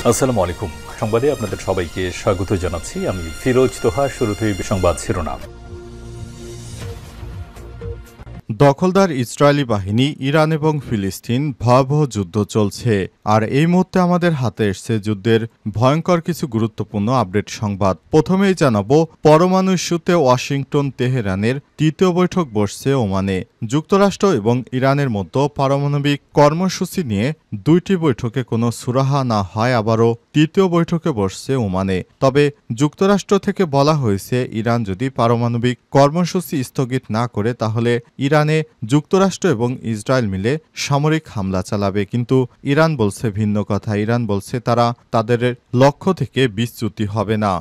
আসসালামু আলাইকুম। সংবাদে আপনাদের সবাইকে স্বাগত জানাচ্ছি। আমি ফিরোজ তোহা। শুরুতেই সংবাদ শিরোনাম। দখলদার ইসরায়েলি বাহিনী, ইরান এবং ফিলিস্তিন ভয়াবহ যুদ্ধ চলছে। আর এই মুহূর্তে আমাদের হাতে এসছে যুদ্ধের ভয়ঙ্কর কিছু গুরুত্বপূর্ণ আপডেট সংবাদ। প্রথমেই জানাবো, পরমাণু ইস্যুতে ওয়াশিংটন তেহরানের তৃতীয় বৈঠক বসছে ওমানে। যুক্তরাষ্ট্র এবং ইরানের মধ্যে পারমাণবিক কর্মসূচি নিয়ে দুইটি বৈঠকে কোনো সুরাহা না হয় আবারও তৃতীয় বৈঠকে বসছে ওমানে। তবে যুক্তরাষ্ট্র থেকে বলা হয়েছে, ইরান যদি পারমাণবিক কর্মসূচি স্থগিত না করে তাহলে ইরানে যুক্তরাষ্ট্র এবং ইসরায়েল মিলে সামরিক হামলা চালাবে। কিন্তু ইরান বলছে ভিন্ন কথা। ইরান বলছে তারা তাদের লক্ষ্য থেকে বিচ্যুতি হবে না।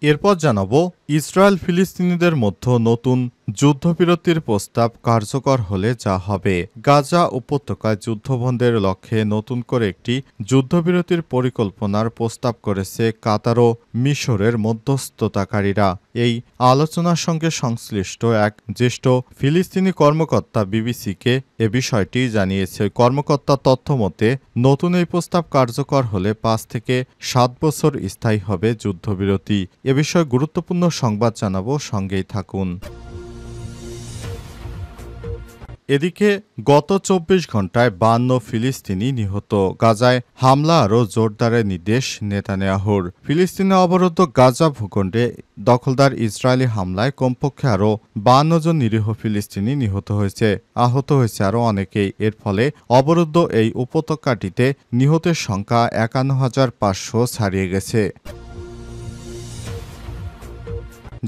এরপর জানাবো, ইসরায়েল ফিলিস্তিনিদের মধ্যে নতুন যুদ্ধবিরতির প্রস্তাব কার্যকর হলে যা হবে। গাজা উপত্যকায় যুদ্ধবন্ধের লক্ষ্যে নতুন করে একটি যুদ্ধবিরতির পরিকল্পনার প্রস্তাব করেছে কাতার ও মিশরের মধ্যস্থতাকারীরা। এই আলোচনার সঙ্গে সংশ্লিষ্ট এক জ্যেষ্ঠ ফিলিস্তিনি কর্মকর্তা বিবিসিকে এ বিষয়টি জানিয়েছে। কর্মকর্তার তথ্য মতে নতুন এই প্রস্তাব কার্যকর হলে 5 থেকে 7 বছর স্থায়ী হবে যুদ্ধবিরতি। এ বিষয়ে গুরুত্বপূর্ণ সংবাদ জানাবো, সঙ্গেই থাকুন। এদিকে গত 24 ঘন্টায় 52 ফিলিস্তিনি নিহত। গাজায় হামলা আরও জোরদারের নির্দেশ নেতানিয়াহুর। ফিলিস্তিনে অবরুদ্ধ গাজা ভূখণ্ডে দখলদার ইসরায়েলি হামলায় কমপক্ষে আরও 52 জন নিরীহ ফিলিস্তিনি নিহত হয়েছে। আহত হয়েছে আরও অনেকেই। এর ফলে অবরুদ্ধ এই উপত্যকাটিতে নিহতের সংখ্যা 51,500 ছাড়িয়ে গেছে।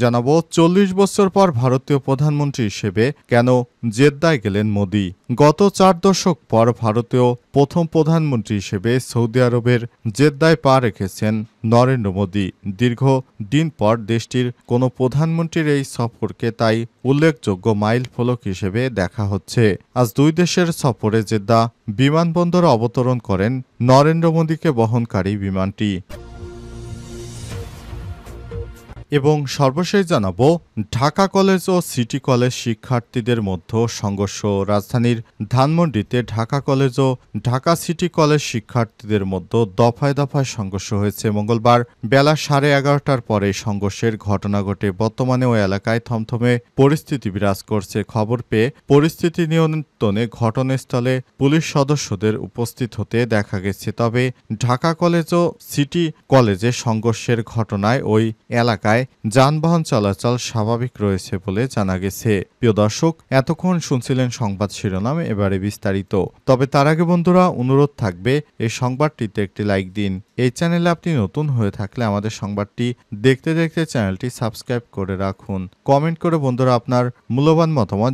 জানাবো, 40 বছর পর ভারতীয় প্রধানমন্ত্রী হিসেবে কেন জেদ্দায় গেলেন মোদি। গত 4 দশক পর ভারতীয় প্রথম প্রধানমন্ত্রী হিসেবে সৌদি আরবের জেদ্দায় পা রেখেছেন নরেন্দ্র মোদি। দীর্ঘ দিন পর দেশটির কোনো প্রধানমন্ত্রীর এই সফরকে তাই উল্লেখযোগ্য মাইল ফলক হিসেবে দেখা হচ্ছে। আজ দুই দেশের সফরে জেদ্দা বিমানবন্দরে অবতরণ করেন নরেন্দ্র মোদিকে বহনকারী বিমানটি। এবং সর্বশেষ জানাবো, ঢাকা কলেজ ও সিটি কলেজ শিক্ষার্থীদের মধ্যে সংঘর্ষ। রাজধানীর ধানমন্ডিতে ঢাকা কলেজ ও ঢাকা সিটি কলেজ শিক্ষার্থীদের মধ্যে দফায় দফায় সংঘর্ষ হয়েছে। মঙ্গলবার বেলা 11:30টার পরে সংঘর্ষের ঘটনা ঘটে। বর্তমানে ওই এলাকায় থমথমে পরিস্থিতি বিরাজ করছে। খবর পেয়ে পরিস্থিতি নিয়ন্ত্রণে ঘটনাস্থলে পুলিশ সদস্যদের উপস্থিত হতে দেখা গেছে। তবে ঢাকা কলেজ ও সিটি কলেজে সংঘর্ষের ঘটনায় ওই এলাকায় যানবাহন চলাচল স্বাভাবিক রয়েছে বলে জানা গেছে। প্রিয় দর্শক, এতক্ষণ শুনছিলেন সংবাদ শিরোনাম, এবারে বিস্তারিত। তবে তার আগে বন্ধুরা, অনুরোধ থাকবে এই সংবাদটিতে একটি লাইক দিন। এই চ্যানেলে আপনি নতুন হয়ে থাকলে আমাদের সংবাদটি দেখতে দেখতে চ্যানেলটি সাবস্ক্রাইব করে রাখুন। কমেন্ট করে বন্ধুরা আপনার মূল্যবান মতামত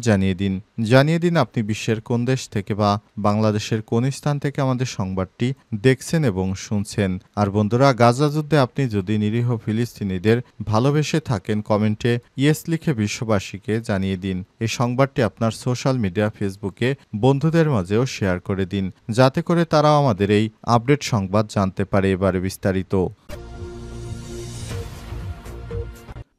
জানিয়ে দিন আপনি বিশ্বের কোন দেশ থেকে বা বাংলাদেশের কোন স্থান থেকে আমাদের সংবাদটি দেখছেন এবং শুনছেন। আর বন্ধুরা, গাজা যুদ্ধে আপনি যদি নিরীহ ফিলিস্তিনিদের ভালোবেসে থাকেন, কমেন্টে ইয়েস লিখে বিশ্ববাসীকে জানিয়ে দিন। এই সংবাদটি আপনার সোশ্যাল মিডিয়া ফেসবুকে বন্ধুদের মাঝেও শেয়ার করে দিন, যাতে করে তারাও আমাদের এই আপডেট সংবাদ জানতে পারে। এবারে বিস্তারিত।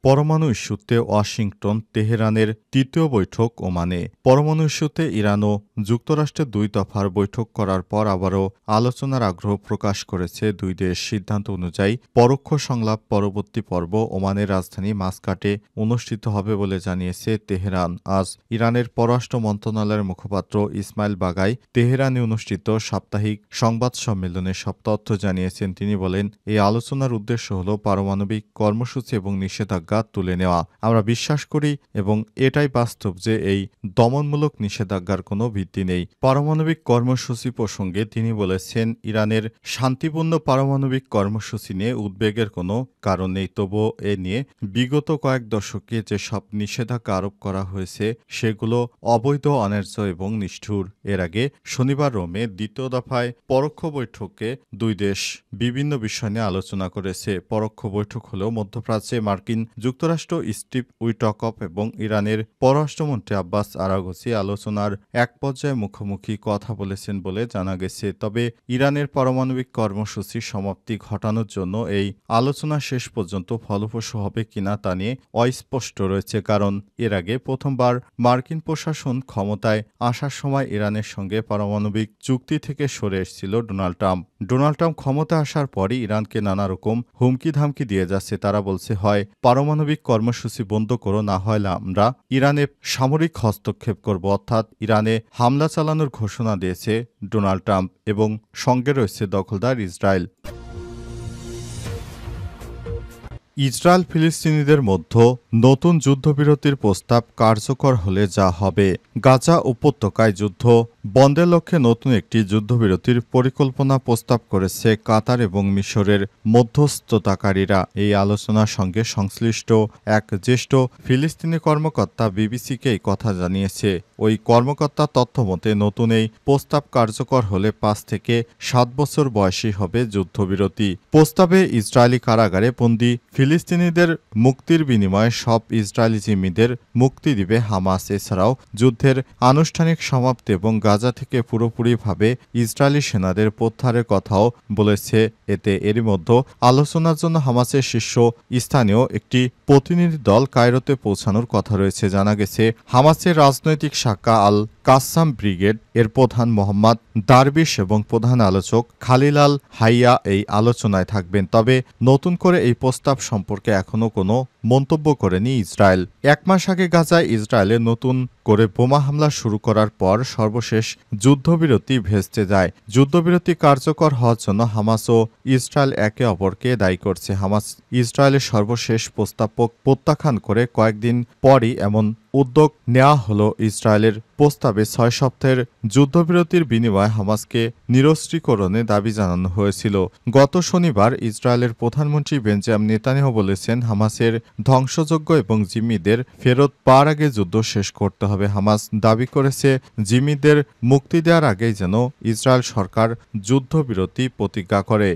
পরমাণু ইস্যুতে ওয়াশিংটন তেহরানের তৃতীয় বৈঠক ওমানে। পরমাণু ইস্যুতে ইরান ও যুক্তরাষ্ট্রের 2 দফার বৈঠক করার পর আবারও আলোচনার আগ্রহ প্রকাশ করেছে দুই দেশ। সিদ্ধান্ত অনুযায়ী পরোক্ষ সংলাপ পরবর্তী পর্ব ওমানের রাজধানী মাসকাটে অনুষ্ঠিত হবে বলে জানিয়েছে তেহরান। আজ ইরানের পররাষ্ট্র মন্ত্রণালয়ের মুখপাত্র ইসমাইল বাগাই তেহরানে অনুষ্ঠিত সাপ্তাহিক সংবাদ সম্মেলনে সব তথ্য জানিয়েছেন। তিনি বলেন, এই আলোচনার উদ্দেশ্য হল পারমাণবিক কর্মসূচি এবং নিষেধাজ্ঞা তুলে নেওয়া। আমরা বিশ্বাস করি এবং এটাই বাস্তব যে এই দমনমূলক নিষেধাজ্ঞার কোনো ভিত্তি নেই। পারমাণবিক কর্মসূচি প্রসঙ্গে তিনি বলেছেন, ইরানের শান্তিপূর্ণ পারমাণবিক কর্মসূচি নিয়ে উদ্বেগের কোনো কারণ নেই। তবুও এ নিয়ে বিগত কয়েক দশকে যেসব নিষেধাজ্ঞা আরোপ করা হয়েছে সেগুলো অবৈধ, অন্যায্য এবং নিষ্ঠুর। এর আগে শনিবার রোমে দ্বিতীয় দফায় পরোক্ষ বৈঠকে দুই দেশ বিভিন্ন বিষয় নিয়ে আলোচনা করেছে। পরোক্ষ বৈঠক হলেও মধ্যপ্রাচ্যে মার্কিন যুক্তরাষ্ট্র স্টিভ উইটকফ এবং ইরানের পররাষ্ট্রমন্ত্রী আব্বাস আরাগচি আলোচনার এক পর্যায়ে মুখোমুখি কথা বলেছেন বলে জানা গেছে। তবে ইরানের পারমাণবিক কর্মসূচি সমাপ্তি ঘটানোর জন্য এই আলোচনা শেষ পর্যন্ত ফলপ্রসূ হবে কিনা তা নিয়ে অস্পষ্ট রয়েছে, কারণ এর আগে প্রথমবার মার্কিন প্রশাসন ক্ষমতায় আসার সময় ইরানের সঙ্গে পারমাণবিক চুক্তি থেকে সরে এসেছিল ডোনাল্ড ট্রাম্প। ডোনাল্ড ট্রাম্প ক্ষমতা আসার পরই ইরানকে নানা রকম হুমকি ধামকি দিয়ে যাচ্ছে। তারা বলছে, হয় পারমাণবিক কর্মসূচি বন্ধ করো, না হয় আমরা ইরানে সামরিক হস্তক্ষেপ করব, অর্থাৎ ইরানে হামলা চালানোর ঘোষণা দিয়েছে ডোনাল্ড ট্রাম্প এবং সঙ্গে রয়েছে দখলদার ইসরায়েল। ইসরায়েল ফিলিস্তিনিদের মধ্যে নতুন যুদ্ধবিরতির প্রস্তাব কার্যকর হলে যা হবে। গাজা উপত্যকায় যুদ্ধ বন্ধের লক্ষ্যে নতুন একটি যুদ্ধবিরতির পরিকল্পনা প্রস্তাব করেছে কাতার এবং মিশরের মধ্যস্থতাকারীরা। এই আলোচনার সঙ্গে সংশ্লিষ্ট এক জ্যেষ্ঠ ফিলিস্তিনি কর্মকর্তা বিবিসিকে এই কথা জানিয়েছে। ওই কর্মকর্তার তথ্যমতে নতুন এই প্রস্তাব কার্যকর হলে 5 থেকে 7 বছর বয়সী হবে যুদ্ধবিরতি। প্রস্তাবে ইসরায়েলি কারাগারে বন্দী ফিলিস্তিনিদের মুক্তির বিনিময়ে সব ইসরায়েলি জিম্মিদের মুক্তি দিবে হামাস। এছাড়াও যুদ্ধের আনুষ্ঠানিক সমাপ্তি এবং গাজা থেকে পুরোপুরিভাবে ইসরায়েলি সেনাদের প্রত্যাহারের কথাও বলেছে। এরই মধ্যে আলোচনার জন্য হামাসের শীর্ষ স্থানীয় একটি প্রতিনিধি দল কায়রোতে পৌঁছানোর কথা রয়েছে। জানা গেছে, হামাসের রাজনৈতিক শাখা আল কাসাম ব্রিগেড এর প্রধান মোহাম্মদ দারবিশ এবং প্রধান আলোচক খালিল আল হাইয়া এই আলোচনায় থাকবেন। তবে নতুন করে এই প্রস্তাব সম্পর্কে এখনও কোনো মন্তব্য করেনি ইসরায়েল। 1 মাস আগে গাজায় ইসরায়েলে নতুন করে বোমা হামলা শুরু করার পর সর্বশেষ যুদ্ধবিরতি ভেস্তে যায়। যুদ্ধবিরতি কার্যকর হওয়ার জন্য হামাস ও ইসরায়েল একে অপরকে দায়ী করছে। হামাস ইসরায়েলের সর্বশেষ প্রস্তাব প্রত্যাখ্যান করে কয়েকদিন পরই এমন উদ্যোগ নেওয়া হলো। ইসরায়েলের প্রস্তাবে 6 সপ্তাহের যুদ্ধবিরতির বিনিময়ে হামাসকে নিরস্ত্রীকরণে দাবি জানানো হয়েছিল। গত শনিবার ইসরায়েলের প্রধানমন্ত্রী বেঞ্জামিন নেতানিয়াহু বলেছেন, হামাসের ধ্বংসযোগ্য এবং জিম্মিদের ফেরত পাওয়ার আগে যুদ্ধ শেষ করতে হবে। হামাস দাবি করেছে, জিম্মিদের মুক্তি দেওয়ার আগেই যেন ইসরায়েল সরকার যুদ্ধবিরতি প্রতিজ্ঞা করে।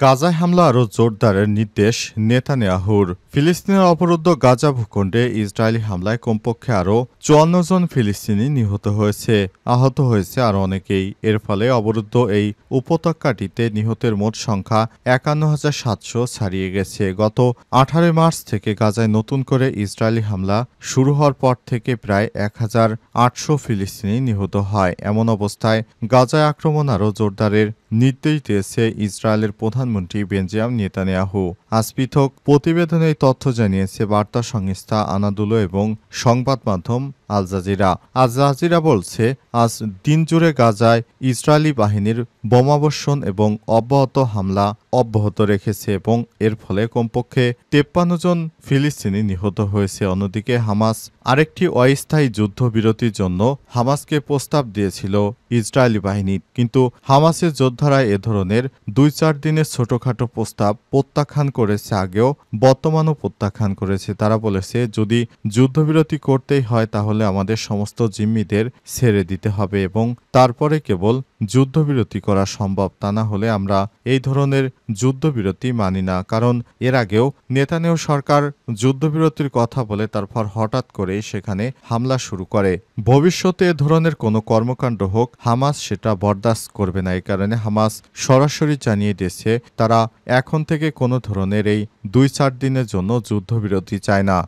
গাজায় হামলা আরও জোরদারের নির্দেশ নেতানিয়াহুর। ফিলিস্তিনের অবরুদ্ধ গাজা ভূখণ্ডে ইসরায়েলি হামলায় কমপক্ষে আরও 54 জন ফিলিস্তিনি নিহত হয়েছে, আহত হয়েছে আরও অনেকেই। এর ফলে অবরুদ্ধ এই উপত্যকাটিতে নিহতের মোট সংখ্যা 51,700 ছাড়িয়ে গেছে। গত 18 মার্চ থেকে গাজায় নতুন করে ইসরায়েলি হামলা শুরু হওয়ার পর থেকে প্রায় 1,800 ফিলিস্তিনি নিহত হয়। এমন অবস্থায় গাজায় আক্রমণ আরও জোরদারের নির্দেশ দিয়েছে ইসরায়েলের প্রধানমন্ত্রী বেঞ্জামিন নেতানিয়াহু। আজ পৃথক প্রতিবেদনে এই তথ্য জানিয়েছে বার্তা সংস্থা আনাদুলো এবং সংবাদ মাধ্যম আল জাজিরা। আল জাজিরা বলছে, আজ দিনজুড়ে গাজায় ইসরায়েলি বাহিনীর বোমাবর্ষণ এবং অব্যাহত হামলা অব্যাহত রেখেছে এবং এর ফলে কমপক্ষে 53 জন ফিলিস্তিনি নিহত হয়েছে। অন্যদিকে হামাস আরেকটি অস্থায়ী যুদ্ধবিরতির জন্য হামাসকে প্রস্তাব দিয়েছিল ইসরায়েলি বাহিনী, কিন্তু হামাসের যোদ্ধারা এ ধরনের 2-4 দিনের ছোটখাটো প্রস্তাব প্রত্যাখ্যান করেছে, আগেও বর্তমানও প্রত্যাখ্যান করেছে। তারা বলেছে, যদি যুদ্ধবিরতি করতেই হয় তাহলে আমাদের সমস্ত জিম্মিদের ছেড়ে দিতে হবে এবং তারপরে কেবল যুদ্ধবিরতি করা সম্ভব। তা না হলে আমরা এই ধরনের যুদ্ধবিরতি মানি না। কারণ এর আগেও নেতানিয়াহু সরকার যুদ্ধবিরতির কথা বলে তারপর হঠাৎ করেই সেখানে হামলা শুরু করে। ভবিষ্যতে এ ধরনের কোনো কর্মকাণ্ড হোক, হামাস সেটা বরদাস্ত করবে না। এই কারণে হামাস সরাসরি জানিয়ে দিয়েছে, তারা এখন থেকে কোনো ধরনের এই 2-4 দিনের জন্য যুদ্ধবিরতি চায় না।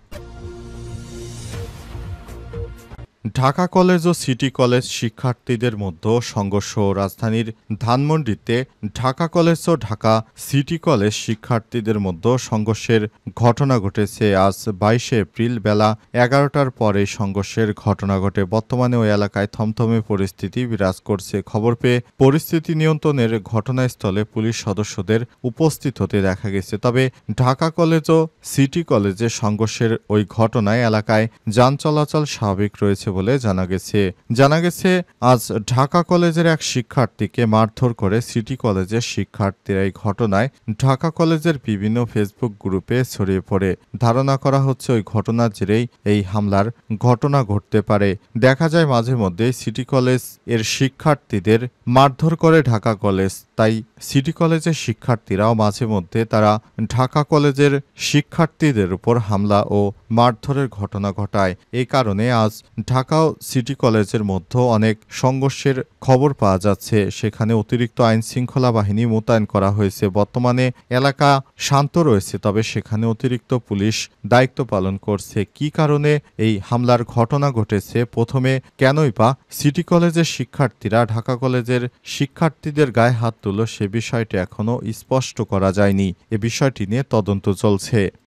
ঢাকা কলেজ ও সিটি কলেজ শিক্ষার্থীদের মধ্যে সংঘর্ষ। রাজধানীর ধানমন্ডিতে ঢাকা কলেজ ও ঢাকা সিটি কলেজ শিক্ষার্থীদের মধ্যে সংঘর্ষের ঘটনা ঘটেছে। আজ 22 এপ্রিল বেলা 11টার পরে সংঘর্ষের ঘটনা ঘটে। বর্তমানে ওই এলাকায় থমথমে পরিস্থিতি বিরাজ করছে। খবর পেয়ে পরিস্থিতি নিয়ন্ত্রণের ঘটনাস্থলে পুলিশ সদস্যদের উপস্থিত হতে দেখা গেছে। তবে ঢাকা কলেজ ও সিটি কলেজের সংঘর্ষের ওই ঘটনায় এলাকায় যান চলাচল স্বাভাবিক রয়েছে বলে জানা গেছে আজ ঢাকা কলেজের এক শিক্ষার্থীকে মারধর করে সিটি কলেজের শিক্ষার্থীরা। এই ঘটনায় ঢাকা কলেজের বিভিন্ন ফেসবুক গ্রুপে ছড়িয়ে পড়ে। ধারণা করা হচ্ছে ওই ঘটনার জেরেই এই হামলার ঘটনা ঘটতে পারে। দেখা যায় মাঝে মধ্যে সিটি কলেজ এর শিক্ষার্থীদের মারধর করে ঢাকা কলেজ, তাই সিটি কলেজের শিক্ষার্থীরাও মাঝে মধ্যে তারা ঢাকা কলেজের শিক্ষার্থীদের উপর হামলা ও মারধরের ঘটনা ঘটায়। এই কারণে আজ ঢাকা সিটি কলেজের মধ্যে অনেক সংঘর্ষের খবর পাওয়া যাচ্ছে। সেখানে অতিরিক্ত আইন শৃঙ্খলা বাহিনী মোতায়েন করা হয়েছে। বর্তমানে এলাকা শান্ত রয়েছে, তবে সেখানে অতিরিক্ত পুলিশ দায়িত্ব পালন করছে। কী কারণে এই হামলার ঘটনা ঘটেছে, প্রথমে কেনই বা সিটি কলেজের শিক্ষার্থীরা ঢাকা কলেজের শিক্ষার্থীদের গায়ে হাত তুলল, সে বিষয়টি এখনও স্পষ্ট করা যায়নি। এ বিষয়টি নিয়ে তদন্ত চলছে।